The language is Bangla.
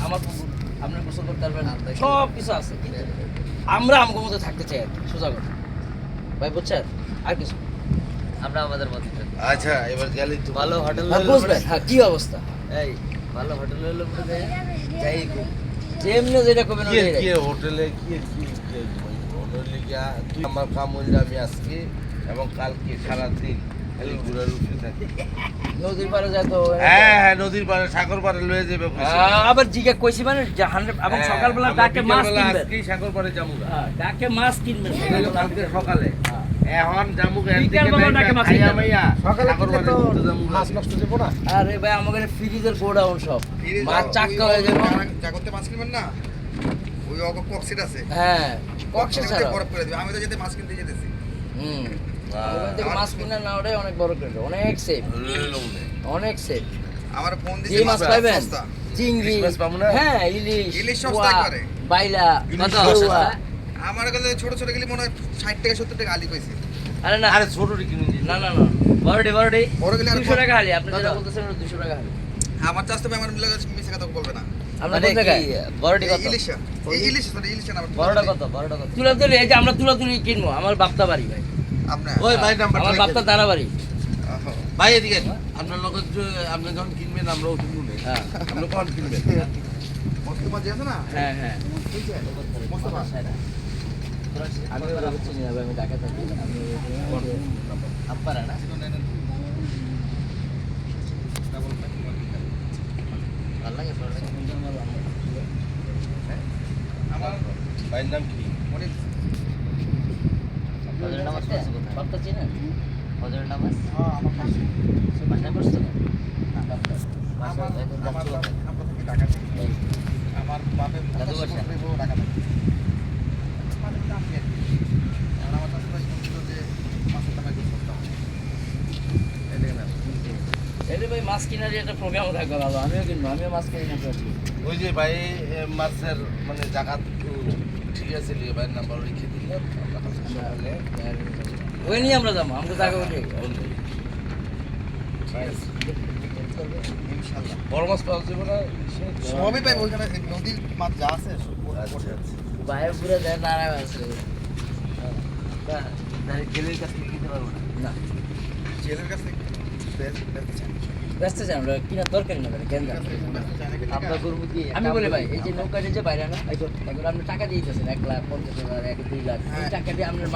আমার পুকুর, আপনার গোসল করতে পারবেন, সব কিছু আছে। কিন্তু আমরা আমগো মতো থাকতে চাই আর কি, সোজা কথা ভাই, বুঝছেন? আর কিছু আমরা আমাদের মতো থাকি। আচ্ছা এবার গেলি তো ভালো হোটেল হ্যাঁ, বুঝবেন। হ্যাঁ, কি অবস্থা এই ভালো হোটেল হলো পরে যাই ঘুম। যেমনি যেটা করবেন কি ওটাই কি রাখবেন। হোটেলে কি কি হোটেলে গিয়া তুই আমার কাম হইলে আমি আজকে এবং কালকে সারাদিন খালি ঘুরার উঠে থাকি। নদীর পাড়ে যায় তো হ্যাঁ হ্যাঁ নদীর পাড়ে সাগর পাড়ে লয়ে যাবে আবার জিজ্ঞা কইছি মানে যে 100 এবং সকালবেলা ডাকে মাছ কিনবেন। আজকেই সাগর পাড়ে যাবো হ্যাঁ, ডাকে মাছ কিনবেন কালকে সকালে হ্যাঁ। এখন যাবো বিকালবেলা ডাকে মাছ কিনতে হবে। সকালে কিনলে তো মাছ নষ্ট যাবো না। আরে ভাই আমাদের ফ্রিজের গোডাউন সব মাছ চাক্কা হয়ে যাবে। জাগতে মাছ কিনবেন না, ওই কক্সিট আছে, হ্যাঁ, কক্সে কক্সিট ছাড়া বরফ করে দিবে। আমি তো যেতে মাছ কিনতে যেতেছি। হুম, ওখান থেকে মাছ কিনা না ওটাই অনেক বড় করে, অনেক সেফ, অনেক সেফ। আমার ফোন যে দিছে মাছ পাইবেন, সস্তা। চিংড়ি, ইলিশ মাছ পাবো না? হ্যাঁ, ইলিশ, ইলিশ পোয়া, সস্তা করে। বাইলা, কত কেউয়া। সস্তা? আমার কাছে ছোট ছোট গেলে মনে হয় 60 টাকা 70 টাকা আলি কইছে। আরে না, আরে ছোট কিনে দিই না না না, বড়ডি বড়ডি বড় গেলে আর 200 টাকা হালি, আপনি যেটা দাদা, বলতেছেন ওটা 200 টাকা হালি। আমার চাষ তো আমার মিলে মিশে কথা বলবে না। আমরা মানে কোন জায়গায়? কি বড়ডি কত? ইলিশা, এই ইলিশা তো ইলিশা না, বড়টা কত? বড়টা কত? তুলা তুলি, এই যে আমরা তুলা তুলি কিনবো, আমার বাপ্তা বাড়ি ভাই, আপনি ওই ভাই নাম্বার আমার বাপ্তা দানা বাড়ি। ভাই এদিকে আপনার লোক আপনি যখন কিনবেন আমরা ওষুধ নেই হ্যাঁ আপনি কখন কিনবেন মোস্তফা যে আছে না, হ্যাঁ হ্যাঁ, মোস্তফা আমি ওভাবে চিনি না ভাই, আমি ঢাকা থাকি, আমি আম্পারা না? ভালো লাগে ভালো লাগে। আমার ভাইয়ের নাম কি অনেক ফজরের নামাজ পড়ছো কোথায়? বাপ্তা চিনেন? ফজরের নামাজ আমার পাশে বাসায় পড়ছো? আমার বাসায় এখন আমার যাচ্ছো কোথায়? আমরা থেকে টাকা দিই। আমার বাপের দাদু বাসা? টাকা দেয়। মানে দাম কি আর কি? আর আমার চাষি ভাই বলছিল যে মাছের দাম একটু সস্তা। এই দেখেন না। এই যে ভাই মাছ কেনার একটা প্রোগ্রাম থাকবে ভালো, আমিও কিনবো, আমিও মাছ কিনে নিয়ে আসি। ওই যে ভাই মাছের মানে জায়গা ঠিক আছে লিয়ে ভাইয়ের নাম্বার লিখে দিলাম আমরা কালকে সকালে ওই নিয়ে আমরা যাবো, আমরা জায়গা উঠে বলবো। ইনশাআল্লাহ। বড় মাছ পাওয়া যাবে না সবই পাই ওইখানে, এই নদীর মাছ যা আছে সব আচ্ছা আচ্ছা বাইরে পুরো দেয় নারায় আছে জেলের কাছ থেকে কিনতে পারবো না। না, জেলের কাছে বেচতে চায়। ব্যস্ত চাই আমরা, কিনার দরকারই না, কেন জানি। বেচতে চায় নাকি? আমরা করবো কি? আমি বলি ভাই, এই যে নৌকাটি যে বাইরে না, এখন আপনি টাকা দিয়ে দিতেছেন 1,50,000, 1 2 লাখ, এই টাকা দিয়ে আপনার